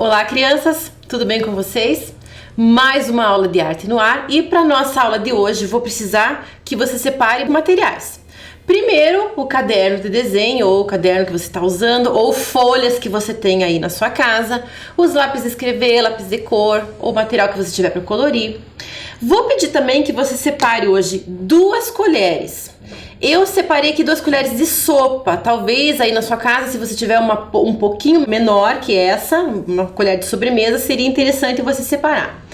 Olá, crianças! Tudo bem com vocês? Mais uma aula de arte no ar e para nossa aula de hoje vou precisar que você separe materiais. Primeiro, o caderno de desenho ou o caderno que você está usando ou folhas que você tem aí na sua casa, os lápis de escrever, lápis de cor ou material que você tiver para colorir. Vou pedir também que você separe hoje 2 colheres. Eu separei aqui 2 colheres de sopa, talvez aí na sua casa, se você tiver um pouquinho menor que essa, uma colher de sobremesa, seria interessante você separar.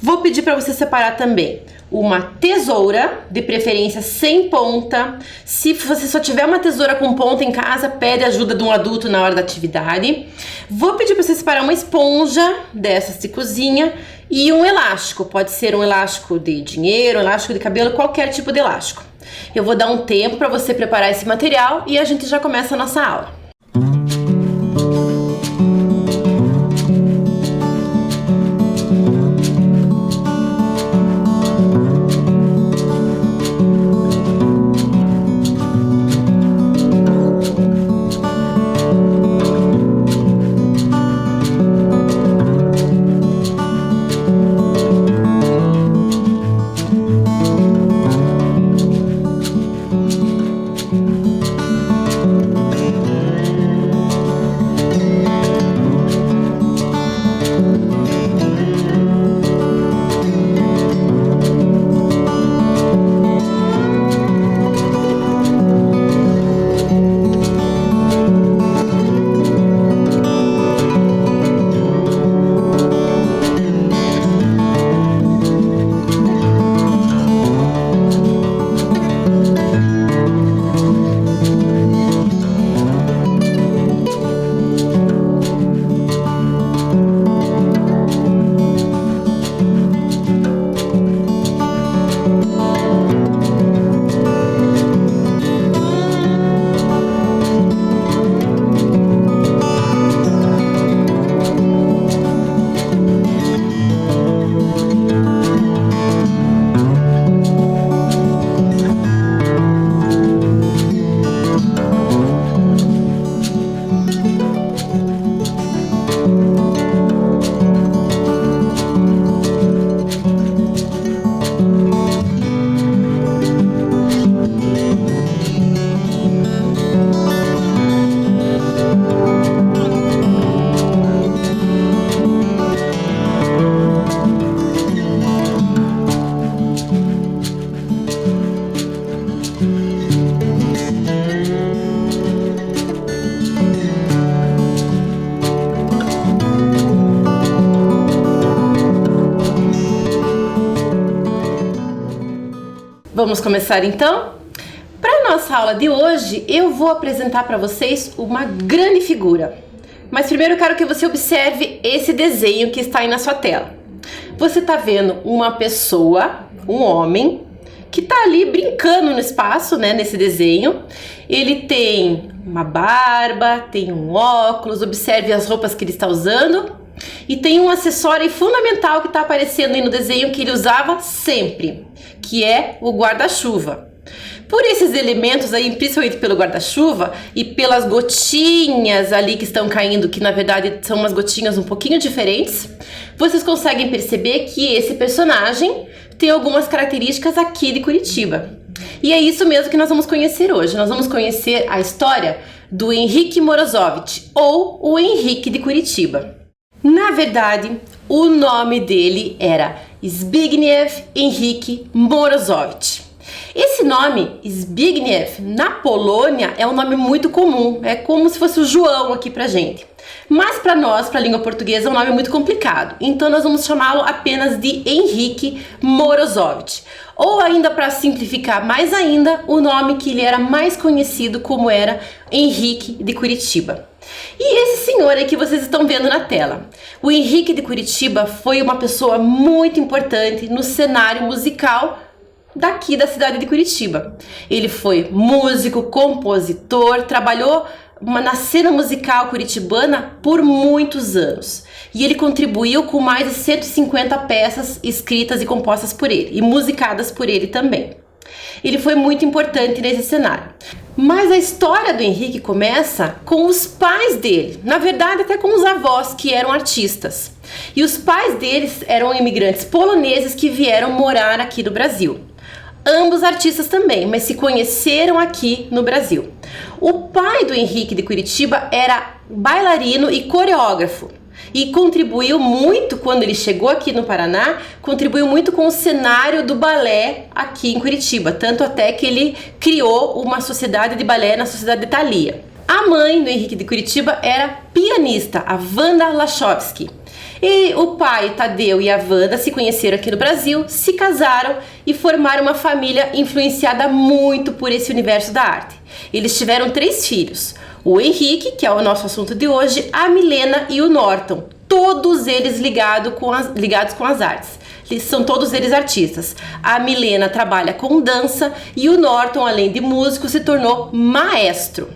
Vou pedir para você separar também uma tesoura, de preferência sem ponta. Se você só tiver uma tesoura com ponta em casa, pede ajuda de um adulto na hora da atividade. Vou pedir para você separar uma esponja dessas de cozinha e um elástico, pode ser um elástico de dinheiro, um elástico de cabelo, qualquer tipo de elástico. Eu vou dar um tempo para você preparar esse material e a gente já começa a nossa aula. Vamos começar então? Para nossa aula de hoje, eu vou apresentar para vocês uma grande figura. Mas primeiro eu quero que você observe esse desenho que está aí na sua tela. Você está vendo uma pessoa, um homem, que está ali brincando no espaço, né, nesse desenho. Ele tem uma barba, tem um óculos, observe as roupas que ele está usando. E tem um acessório fundamental que está aparecendo aí no desenho que ele usava sempre, que é o guarda-chuva. Por esses elementos aí, principalmente pelo guarda-chuva e pelas gotinhas ali que estão caindo, que na verdade são umas gotinhas um pouquinho diferentes, vocês conseguem perceber que esse personagem tem algumas características aqui de Curitiba. E é isso mesmo que nós vamos conhecer hoje. Nós vamos conhecer a história do Henrique Morozowicz, ou o Henrique de Curitiba. Na verdade, o nome dele era Zbigniew Henrique Morozowicz. Esse nome, Zbigniew, na Polônia é um nome muito comum, é como se fosse o João aqui pra gente. Mas para nós, para a língua portuguesa, é um nome muito complicado, então nós vamos chamá-lo apenas de Henrique Morozowicz. Ou ainda, para simplificar mais ainda, o nome que ele era mais conhecido como era Henrique de Curitiba. E esse senhor aí que vocês estão vendo na tela, o Henrique de Curitiba foi uma pessoa muito importante no cenário musical daqui da cidade de Curitiba. Ele foi músico, compositor, trabalhou na cena musical curitibana por muitos anos. E ele contribuiu com mais de 150 peças escritas e compostas por ele, e musicadas por ele também. Ele foi muito importante nesse cenário. Mas a história do Henrique começa com os pais dele, na verdade até com os avós, que eram artistas. E os pais deles eram imigrantes poloneses que vieram morar aqui no Brasil. Ambos artistas também, mas se conheceram aqui no Brasil. O pai do Henrique de Curitiba era bailarino e coreógrafo. E contribuiu muito, quando ele chegou aqui no Paraná, contribuiu muito com o cenário do balé aqui em Curitiba. Tanto até que ele criou uma sociedade de balé na Sociedade de Thalia. A mãe do Henrique de Curitiba era pianista, a Wanda Lachowski. E o pai, Tadeu, e a Wanda se conheceram aqui no Brasil, se casaram e formaram uma família influenciada muito por esse universo da arte. Eles tiveram 3 filhos. O Henrique, que é o nosso assunto de hoje, a Milena e o Norton, todos eles ligados com as artes. São todos eles artistas. A Milena trabalha com dança e o Norton, além de músico, se tornou maestro.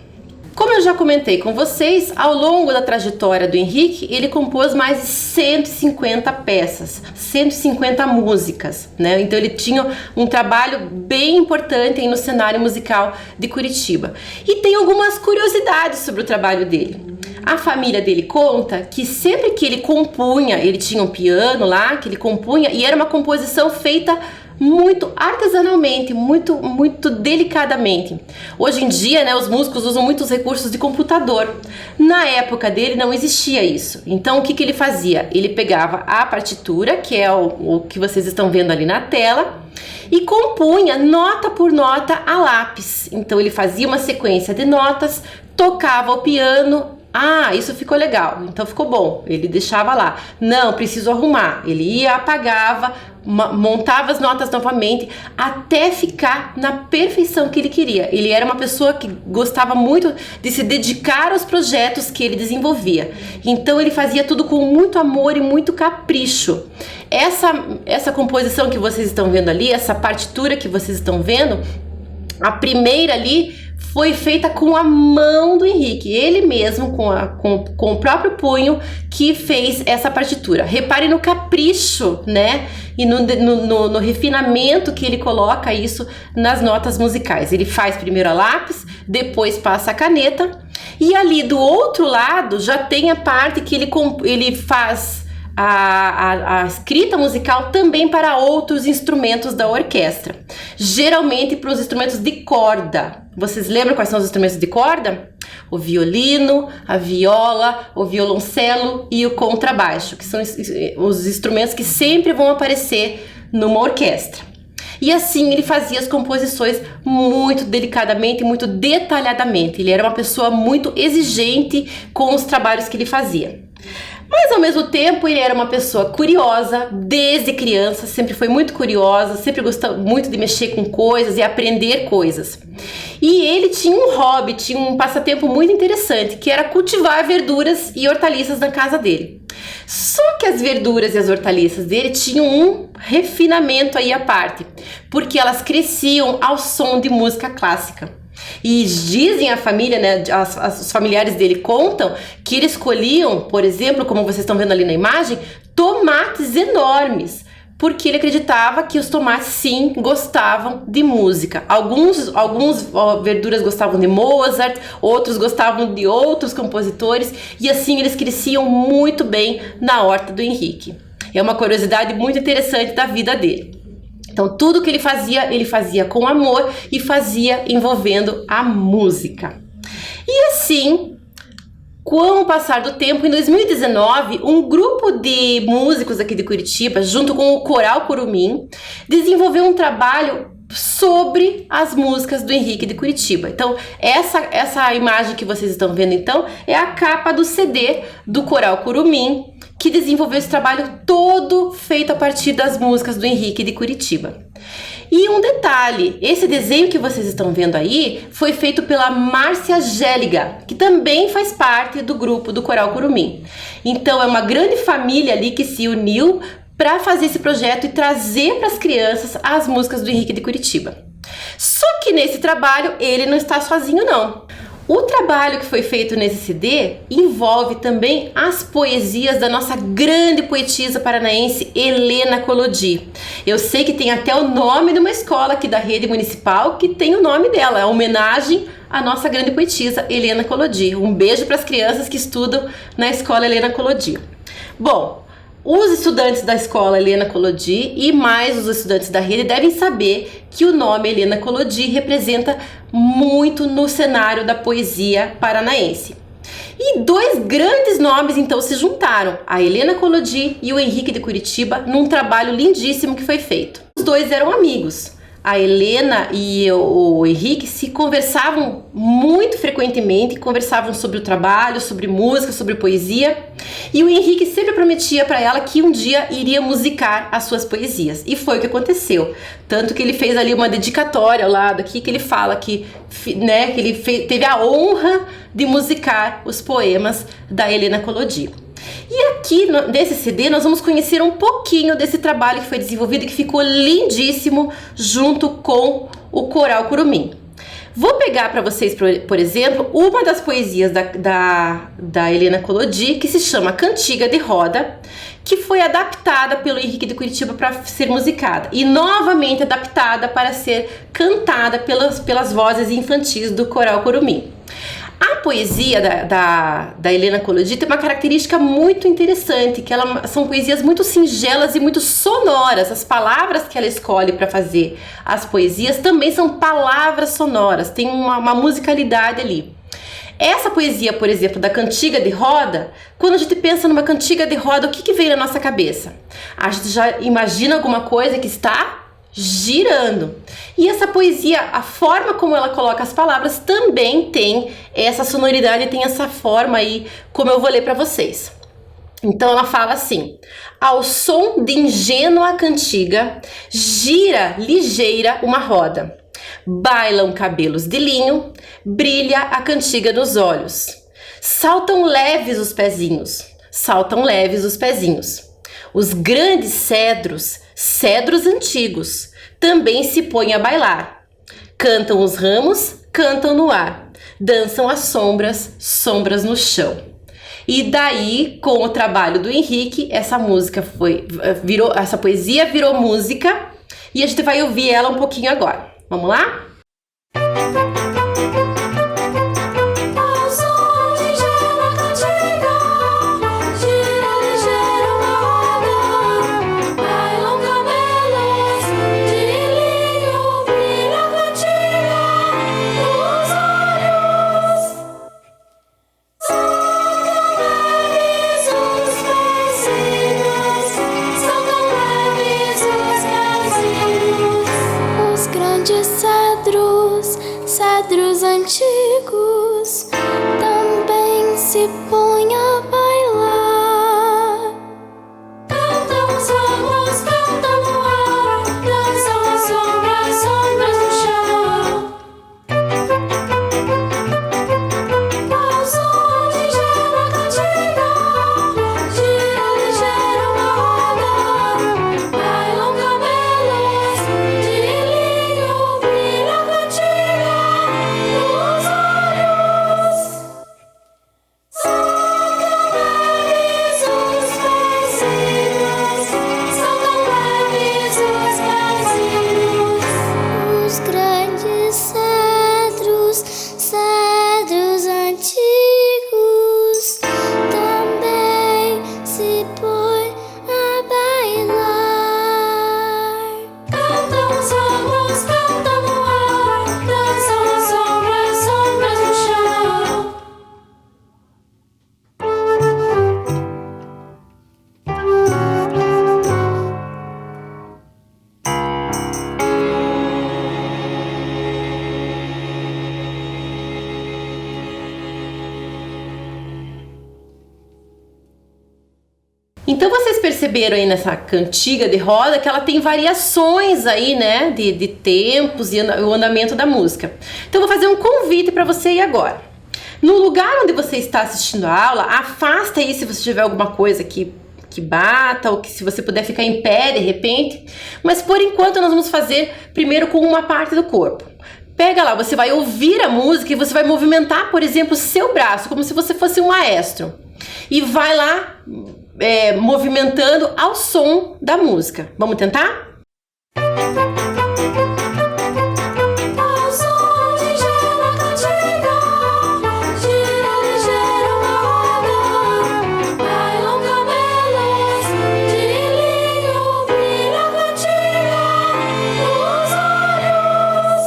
Como eu já comentei com vocês, ao longo da trajetória do Henrique, ele compôs mais de 150 peças, 150 músicas, né? Então ele tinha um trabalho bem importante aí no cenário musical de Curitiba. E tem algumas curiosidades sobre o trabalho dele. A família dele conta que sempre que ele compunha, ele tinha um piano lá, que ele compunha, e era uma composição feita muito artesanalmente, muito delicadamente. Hoje em dia, né, os músicos usam muitos recursos de computador. Na época dele não existia isso. Então o que ele fazia? Ele pegava a partitura, que é o que vocês estão vendo ali na tela, e compunha nota por nota a lápis. Então ele fazia uma sequência de notas, tocava o piano. Ah, isso ficou legal, então ficou bom. Ele deixava lá. Não, preciso arrumar. Ele ia, apagava, montava as notas novamente até ficar na perfeição que ele queria. Ele era uma pessoa que gostava muito de se dedicar aos projetos que ele desenvolvia. Então ele fazia tudo com muito amor e muito capricho. Essa composição que vocês estão vendo ali, essa partitura que vocês estão vendo, a primeira ali foi feita com a mão do Henrique, ele mesmo, com o próprio punho, que fez essa partitura. Repare no capricho, né? E no refinamento que ele coloca isso nas notas musicais. Ele faz primeiro a lápis, depois passa a caneta, e ali do outro lado já tem a parte que ele faz a escrita musical também para outros instrumentos da orquestra, geralmente para os instrumentos de corda. Vocês lembram quais são os instrumentos de corda? O violino, a viola, o violoncelo e o contrabaixo, que são os instrumentos que sempre vão aparecer numa orquestra. E assim ele fazia as composições muito delicadamente, muito detalhadamente. Ele era uma pessoa muito exigente com os trabalhos que ele fazia. Mas ao mesmo tempo ele era uma pessoa curiosa, desde criança, sempre foi muito curiosa, sempre gostou muito de mexer com coisas e aprender coisas. E ele tinha um hobby, tinha um passatempo muito interessante, que era cultivar verduras e hortaliças na casa dele. Só que as verduras e as hortaliças dele tinham um refinamento aí à parte, porque elas cresciam ao som de música clássica. E dizem a família, né, os familiares dele contam que eles escolhiam, por exemplo, como vocês estão vendo ali na imagem, tomates enormes, porque ele acreditava que os tomates sim gostavam de música. Alguns verduras gostavam de Mozart, outros gostavam de outros compositores, e assim eles cresciam muito bem na horta do Henrique. É uma curiosidade muito interessante da vida dele. Então tudo que ele fazia com amor e fazia envolvendo a música. E assim, com o passar do tempo, em 2019, um grupo de músicos aqui de Curitiba, junto com o Coral Curumim, desenvolveu um trabalho sobre as músicas do Henrique de Curitiba. Então, essa imagem que vocês estão vendo, então, é a capa do CD do Coral Curumim, que desenvolveu esse trabalho todo feito a partir das músicas do Henrique de Curitiba. E um detalhe, esse desenho que vocês estão vendo aí foi feito pela Márcia Géliga, que também faz parte do grupo do Coral Curumim. Então é uma grande família ali que se uniu para fazer esse projeto e trazer para as crianças as músicas do Henrique de Curitiba. Só que nesse trabalho ele não está sozinho não. O trabalho que foi feito nesse CD envolve também as poesias da nossa grande poetisa paranaense Helena Collodi. Eu sei que tem até o nome de uma escola aqui da rede municipal que tem o nome dela, é homenagem à nossa grande poetisa Helena Collodi. Um beijo para as crianças que estudam na escola Helena Collodi. Bom, os estudantes da escola Helena Collodi e mais os estudantes da rede devem saber que o nome Helena Collodi representa muito no cenário da poesia paranaense. E dois grandes nomes então se juntaram, a Helena Collodi e o Henrique de Curitiba, num trabalho lindíssimo que foi feito. Os dois eram amigos. A Helena e o Henrique se conversavam muito frequentemente, conversavam sobre o trabalho, sobre música, sobre poesia, e o Henrique sempre prometia para ela que um dia iria musicar as suas poesias, e foi o que aconteceu, tanto que ele fez ali uma dedicatória ao lado aqui, que ele fala que, né, que ele teve a honra de musicar os poemas da Helena Collodi. E aqui nesse CD nós vamos conhecer um pouquinho desse trabalho que foi desenvolvido e que ficou lindíssimo junto com o Coral Curumim. Vou pegar para vocês, por exemplo, uma das poesias da Helena Collodi, que se chama Cantiga de Roda, que foi adaptada pelo Henrique de Curitiba para ser musicada e novamente adaptada para ser cantada pelas vozes infantis do Coral Curumim. A poesia da Helena Collodi tem uma característica muito interessante, que são poesias muito singelas e muito sonoras. As palavras que ela escolhe para fazer as poesias também são palavras sonoras, tem uma musicalidade ali. Essa poesia, por exemplo, da Cantiga de Roda, quando a gente pensa numa cantiga de roda, o que vem na nossa cabeça? A gente já imagina alguma coisa que está girando. E essa poesia, a forma como ela coloca as palavras também tem essa sonoridade, tem essa forma aí, como eu vou ler para vocês. Então ela fala assim: ao som de ingênua cantiga, gira ligeira uma roda. Bailam cabelos de linho, brilha a cantiga nos olhos. Saltam leves os pezinhos, saltam leves os pezinhos. Os grandes cedros antigos, também se põem a bailar. Cantam os ramos, cantam no ar. Dançam as sombras no chão. E daí, com o trabalho do Henrique, essa poesia virou música e a gente vai ouvir ela um pouquinho agora. Vamos lá? Cedros antigos também se põem a bailar. Cantam os ramos, cantam no ar, dançam as sombras no chão. Ao som de ingênua cantiga, gira ligeira uma roda. Bailam cabelos de linho, brilha a cantiga nos olhos. Saltam leves os pezinhos, saltam leves os pezinhos. Os grandes cedros antigos também se põem a bailar. Cantam os ramos, cantam no ar, dançam as sombras no chão. Então vocês perceberam aí nessa cantiga de roda que ela tem variações aí, né, de tempos e o andamento da música. Então eu vou fazer um convite para você ir agora. No lugar onde você está assistindo a aula, afasta aí se você tiver alguma coisa que bata, ou que se você puder ficar em pé de repente. Mas por enquanto nós vamos fazer primeiro com uma parte do corpo. Pega lá, você vai ouvir a música e você vai movimentar, por exemplo, o seu braço, como se você fosse um maestro. E vai lá movimentando ao som da música. Vamos tentar? Ao som de gera cantiga, gira ligeiro uma roda, bailam camelos de linho, brilha a cantiga nos olhos.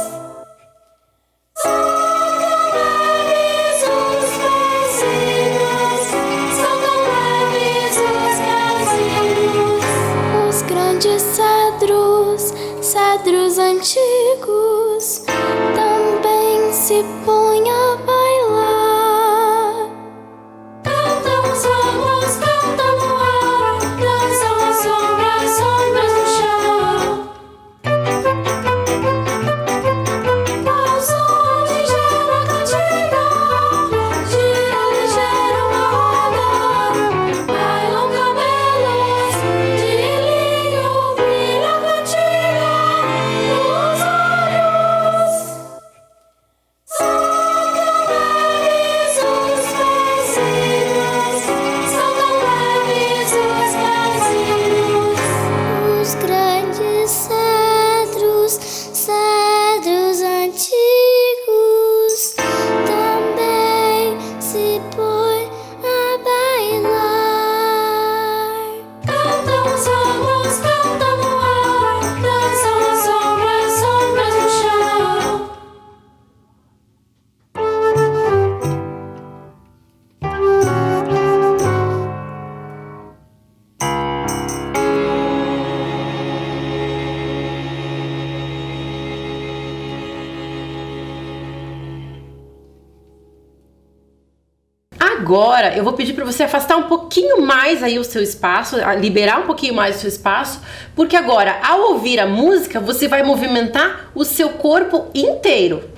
São tão leves os pezinhos, são tão leves os pezinhos. Os grandes cedros antigos também se põem a bailar. Cantam os ramos, cantam no ar, dançam as sombras no chão. Ao som de gera cantiga, gira ligeiro uma roda, bailam camelos de linho, brilha a cantiga nos olhos. São tão leves os pezinhos, são tão leves os pezinhos. Os grandes cedros antigos também se põem a bailar. Cantam os ramos, cantam no ar, dançam as sombras no chão. Agora eu vou pedir para você afastar um pouquinho mais aí o seu espaço, liberar um pouquinho mais o seu espaço, porque agora, ao ouvir a música, você vai movimentar o seu corpo inteiro.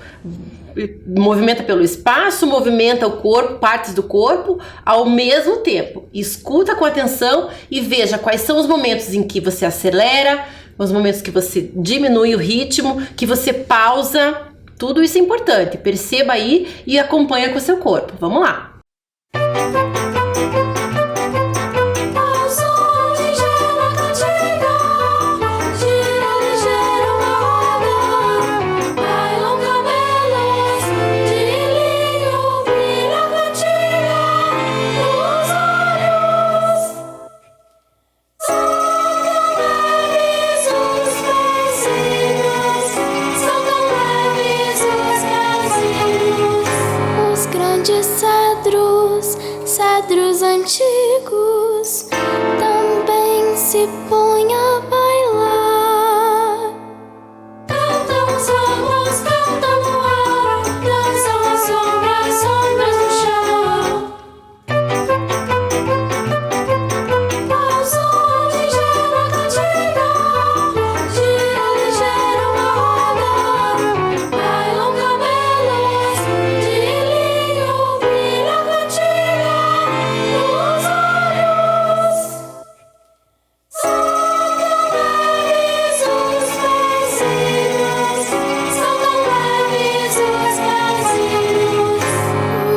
Movimenta pelo espaço, movimenta o corpo, partes do corpo ao mesmo tempo. Escuta com atenção e veja quais são os momentos em que você acelera, os momentos que você diminui o ritmo, que você pausa. Tudo isso é importante. Perceba aí e acompanha com o seu corpo. Vamos lá. Ao som de gera cantiga, gira ligeiro uma roda, bailam camelos de linho, brilha a cantiga nos olhos. São tão leves os pezinhos, são tão leves os pezinhos. Os grandes cedros antigos também se põem a bailar. Cantam os ramos, cantam no ar, dançam as sombras no chão. Ao som de gera cantiga, gira ligeiro uma roda, bailam camelos de linho, brilha a cantiga nos olhos. São tão leves os pezinhos, são tão leves os pezinhos.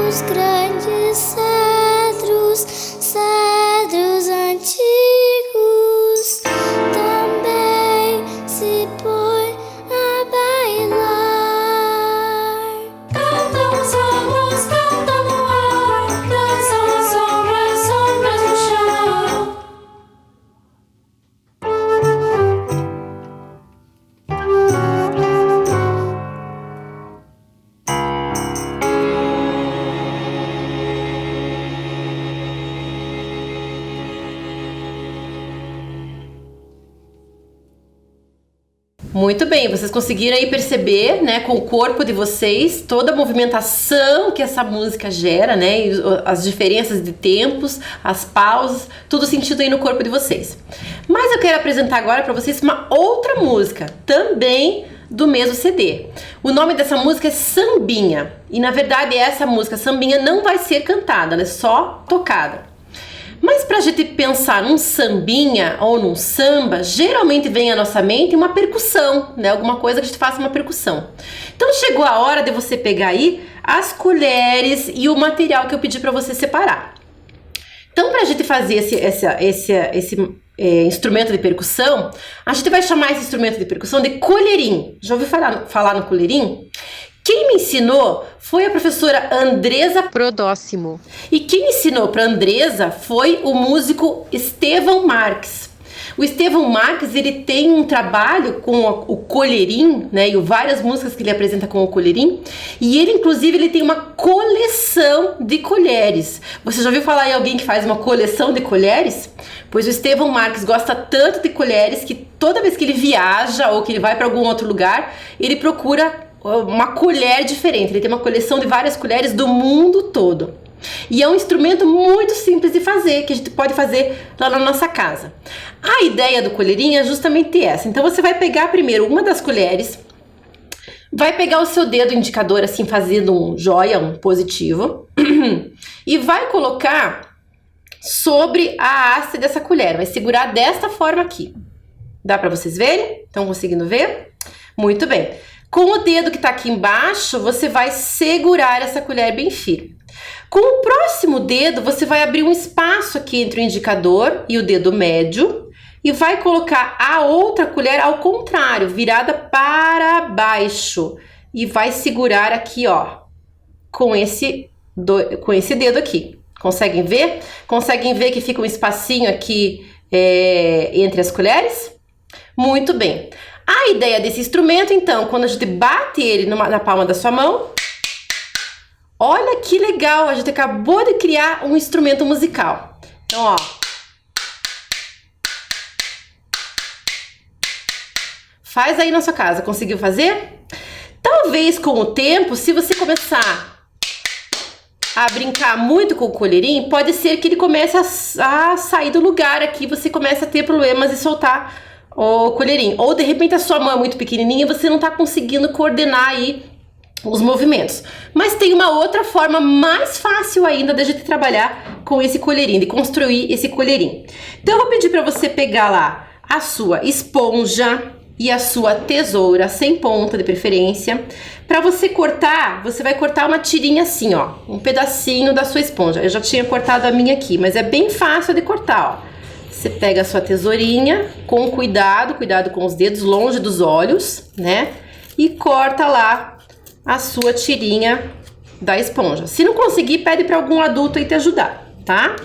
Os grandes cedros antigos também se põem a bailar. Cantam os ramos, cantam no ar, dançam as sombras no chão. Muito bem, vocês conseguiram aí perceber, né, com o corpo de vocês, toda a movimentação que essa música gera, né, e as diferenças de tempos, as pausas, tudo sentido aí no corpo de vocês. Mas eu quero apresentar agora para vocês uma outra música, também do mesmo CD. O nome dessa música é Sambinha, e na verdade essa música Sambinha não vai ser cantada, ela é só tocada. Mas pra gente pensar num sambinha ou num samba, geralmente vem à nossa mente uma percussão, né? Alguma coisa que a gente faça uma percussão. Então chegou a hora de você pegar aí as colheres e o material que eu pedi para você separar. Então, para a gente fazer esse instrumento de percussão, a gente vai chamar esse instrumento de percussão de colherim. Já ouviu falar no colherim? Quem me ensinou foi a professora Andresa Prodóximo. E quem ensinou para Andresa foi o músico Estevão Marques. O Estevão Marques, ele tem um trabalho com o colherim, né, e várias músicas que ele apresenta com o colherim, e ele, inclusive, ele tem uma coleção de colheres. Você já ouviu falar em alguém que faz uma coleção de colheres? Pois o Estevão Marques gosta tanto de colheres que toda vez que ele viaja ou que ele vai para algum outro lugar, ele procura uma colher diferente. Ele tem uma coleção de várias colheres do mundo todo. E é um instrumento muito simples de fazer, que a gente pode fazer lá na nossa casa. A ideia do colherinho é justamente essa. Então você vai pegar primeiro uma das colheres, vai pegar o seu dedo indicador assim, fazendo um joia, um positivo, e vai colocar sobre a haste dessa colher. Vai segurar desta forma aqui. Dá para vocês verem? Estão conseguindo ver? Muito bem. Com o dedo que está aqui embaixo, você vai segurar essa colher bem firme. Com o próximo dedo, você vai abrir um espaço aqui entre o indicador e o dedo médio e vai colocar a outra colher ao contrário, virada para baixo. E vai segurar aqui, ó, com esse dedo aqui. Conseguem ver? Conseguem ver que fica um espacinho aqui entre as colheres? Muito bem. A ideia desse instrumento, então, quando a gente bate ele na palma da sua mão, olha que legal, a gente acabou de criar um instrumento musical. Então, ó. Faz aí na sua casa, conseguiu fazer? Talvez com o tempo, se você começar a brincar muito com o colherinho, pode ser que ele comece a sair do lugar aqui, você comece a ter problemas de soltar o colherinho. Ou de repente a sua mão é muito pequenininha e você não está conseguindo coordenar aí os movimentos. Mas tem uma outra forma mais fácil ainda da gente trabalhar com esse colherinho, de construir esse colherinho. Então eu vou pedir para você pegar lá a sua esponja e a sua tesoura, sem ponta de preferência. Para você cortar, você vai cortar uma tirinha assim, ó, um pedacinho da sua esponja. Eu já tinha cortado a minha aqui, mas é bem fácil de cortar, ó. Você pega a sua tesourinha com cuidado com os dedos, longe dos olhos, né? E corta lá a sua tirinha da esponja. Se não conseguir, pede para algum adulto aí te ajudar, tá?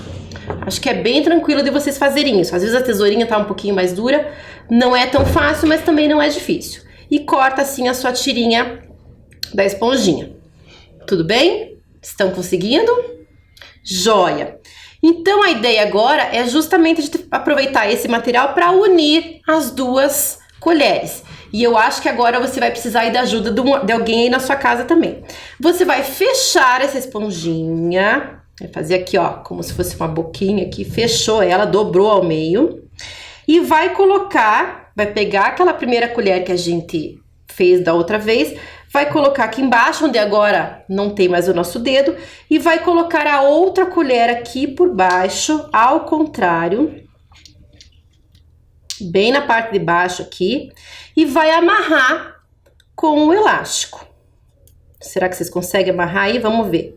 Acho que é bem tranquilo de vocês fazerem isso. Às vezes a tesourinha tá um pouquinho mais dura, não é tão fácil, mas também não é difícil. E corta assim a sua tirinha da esponjinha. Tudo bem? Estão conseguindo? Joia! Então a ideia agora é justamente a gente aproveitar esse material para unir as duas colheres. E eu acho que agora você vai precisar aí da ajuda de alguém aí na sua casa também. Você vai fechar essa esponjinha, vai fazer aqui, ó, como se fosse uma boquinha aqui, fechou ela, dobrou ao meio. E vai colocar, vai pegar aquela primeira colher que a gente fez da outra vez, vai colocar aqui embaixo, onde agora não tem mais o nosso dedo, e vai colocar a outra colher aqui por baixo, ao contrário, bem na parte de baixo aqui, e vai amarrar com o elástico. Será que vocês conseguem amarrar aí? Vamos ver.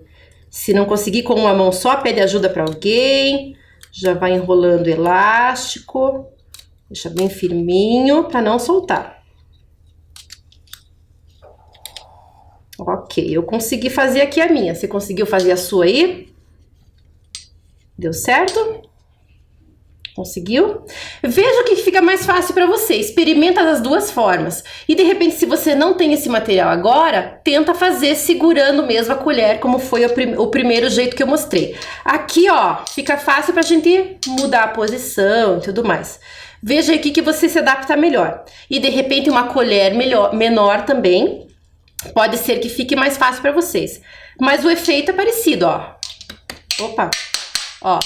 Se não conseguir com uma mão só, pede ajuda para alguém. Já vai enrolando o elástico, deixa bem firminho para não soltar. Ok, eu consegui fazer aqui a minha. Você conseguiu fazer a sua aí? Deu certo? Conseguiu? Veja o que fica mais fácil para você. Experimenta das duas formas. E de repente, se você não tem esse material agora, tenta fazer segurando mesmo a colher, como foi o primeiro jeito que eu mostrei. Aqui, ó, fica fácil pra gente mudar a posição e tudo mais. Veja aqui que você se adapta melhor. E de repente, uma colher menor também. Pode ser que fique mais fácil para vocês. Mas o efeito é parecido, ó. Opa, ó.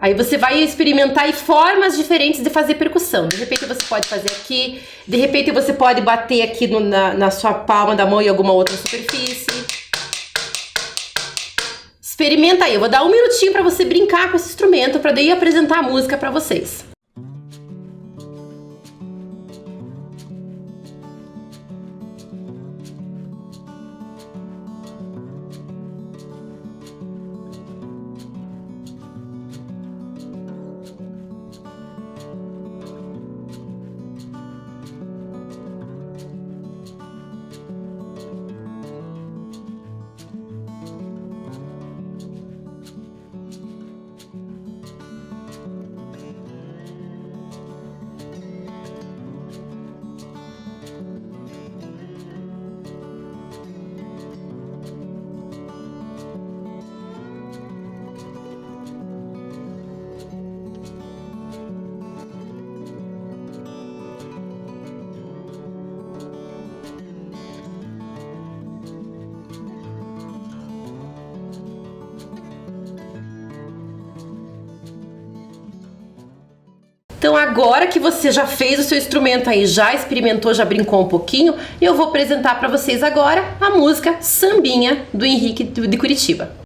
Aí você vai experimentar aí formas diferentes de fazer percussão. De repente você pode fazer aqui, de repente você pode bater aqui na sua palma da mão em alguma outra superfície. Experimenta aí, eu vou dar um minutinho para você brincar com esse instrumento, para daí apresentar a música para vocês. Então agora que você já fez o seu instrumento aí, já experimentou, já brincou um pouquinho, eu vou apresentar para vocês agora a música Sambinha do Henrique de Curitiba.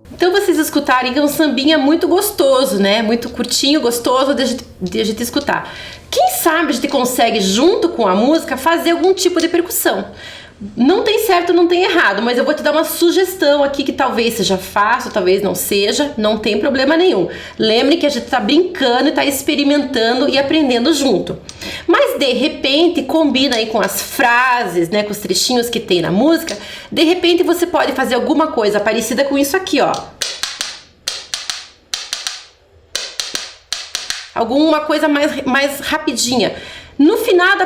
Então vocês escutarem que é um sambinha muito gostoso, né? Muito curtinho, gostoso de a gente escutar. Quem sabe a gente consegue, junto com a música, fazer algum tipo de percussão. Não tem certo, não tem errado, mas eu vou te dar uma sugestão aqui que talvez seja fácil, talvez não seja, não tem problema nenhum. Lembre que a gente tá brincando e tá experimentando e aprendendo junto. Mas de repente combina aí com as frases, né, com os trechinhos que tem na música. De repente você pode fazer alguma coisa parecida com isso aqui, ó. Alguma coisa mais rapidinha. No final da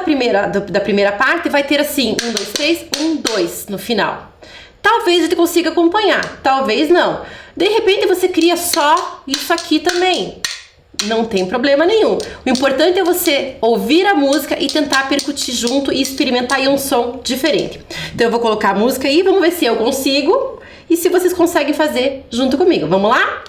primeira parte vai ter assim, 1, 2, 3, 1, 2 no final. Talvez a gente consiga acompanhar, talvez não. De repente você cria só isso aqui também. Não tem problema nenhum. O importante é você ouvir a música e tentar percutir junto e experimentar aí um som diferente. Então eu vou colocar a música aí, vamos ver se eu consigo e se vocês conseguem fazer junto comigo. Vamos lá?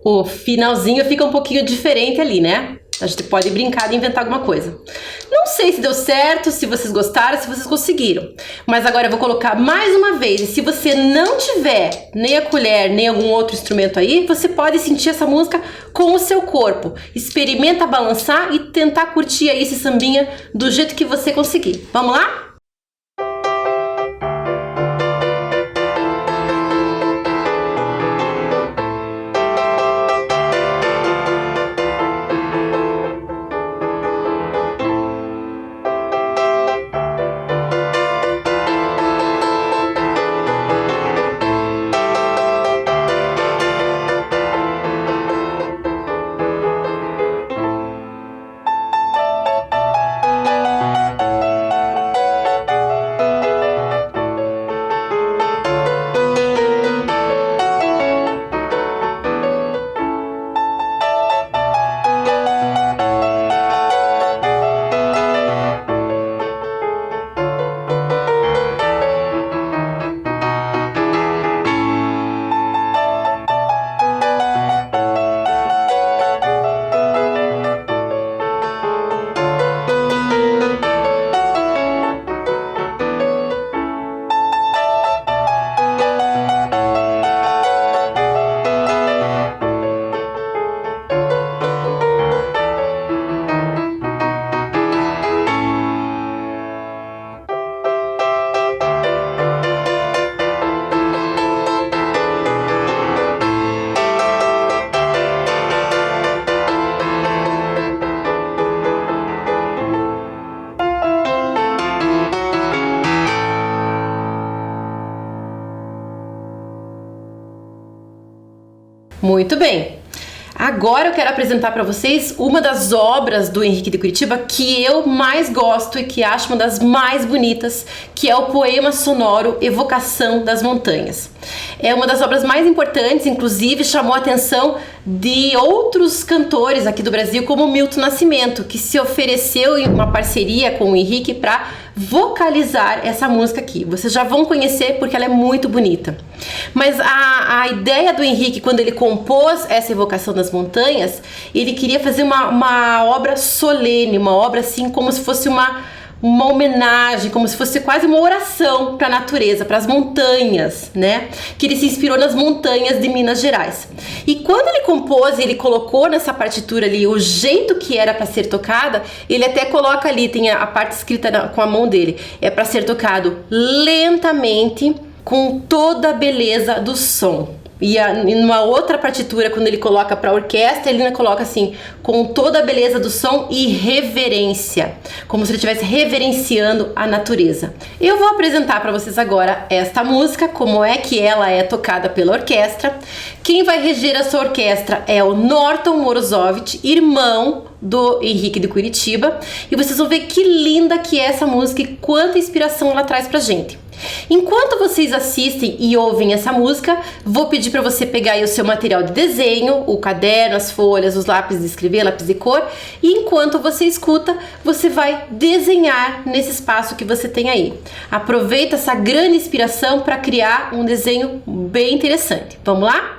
O finalzinho fica um pouquinho diferente ali, né? A gente pode brincar e inventar alguma coisa. Não sei se deu certo, se vocês gostaram, se vocês conseguiram. Mas agora eu vou colocar mais uma vez. E se você não tiver nem a colher, nem algum outro instrumento aí, você pode sentir essa música com o seu corpo. Experimenta balançar e tentar curtir aí esse sambinha do jeito que você conseguir. Vamos lá? Muito bem. Agora eu quero apresentar para vocês uma das obras do Henrique de Curitiba que eu mais gosto e que acho uma das mais bonitas, que é o poema sonoro Evocação das Montanhas. É uma das obras mais importantes, inclusive chamou a atenção de outros cantores aqui do Brasil, como Milton Nascimento, que se ofereceu em uma parceria com o Henrique para vocalizar essa música aqui. Vocês já vão conhecer porque ela é muito bonita. Mas a ideia do Henrique, quando ele compôs essa Evocação das Montanhas, ele queria fazer uma obra solene, uma obra assim como se fosse uma homenagem, como se fosse quase uma oração para a natureza, para as montanhas, né? Que ele se inspirou nas montanhas de Minas Gerais. E quando ele compôs, ele colocou nessa partitura ali o jeito que era para ser tocada, ele até coloca ali, tem a parte escrita com a mão dele, é para ser tocado lentamente, com toda a beleza do som. E numa outra partitura, quando ele coloca para orquestra, ele coloca assim, com toda a beleza do som e reverência, como se ele estivesse reverenciando a natureza. Eu vou apresentar para vocês agora esta música, como é que ela é tocada pela orquestra. Quem vai reger essa orquestra é o Norton Morozovich, irmão do Henrique de Curitiba. E vocês vão ver que linda que é essa música e quanta inspiração ela traz pra gente. Enquanto vocês assistem e ouvem essa música, vou pedir para você pegar aí o seu material de desenho, o caderno, as folhas, os lápis de escrever, lápis de cor, e enquanto você escuta, você vai desenhar nesse espaço que você tem aí. Aproveita essa grande inspiração para criar um desenho bem interessante. Vamos lá?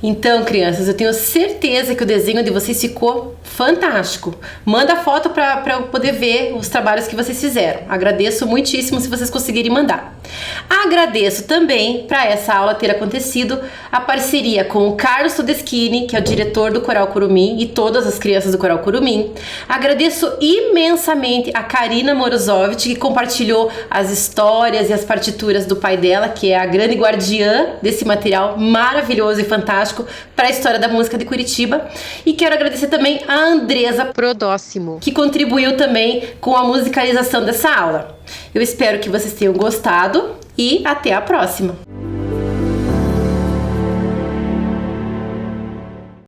Então, crianças, eu tenho certeza que o desenho de vocês ficou fantástico. Manda foto para eu poder ver os trabalhos que vocês fizeram. Agradeço muitíssimo se vocês conseguirem mandar. Agradeço também para essa aula ter acontecido a parceria com o Carlos Todeschini, que é o diretor do Coral Curumim, e todas as crianças do Coral Curumim. Agradeço imensamente a Karina Morozovich, que compartilhou as histórias e as partituras do pai dela, que é a grande guardiã desse material maravilhoso e fantástico para a história da música de Curitiba. E quero agradecer também a Andresa Prodóximo, que contribuiu também com a musicalização dessa aula. Eu espero que vocês tenham gostado e até a próxima!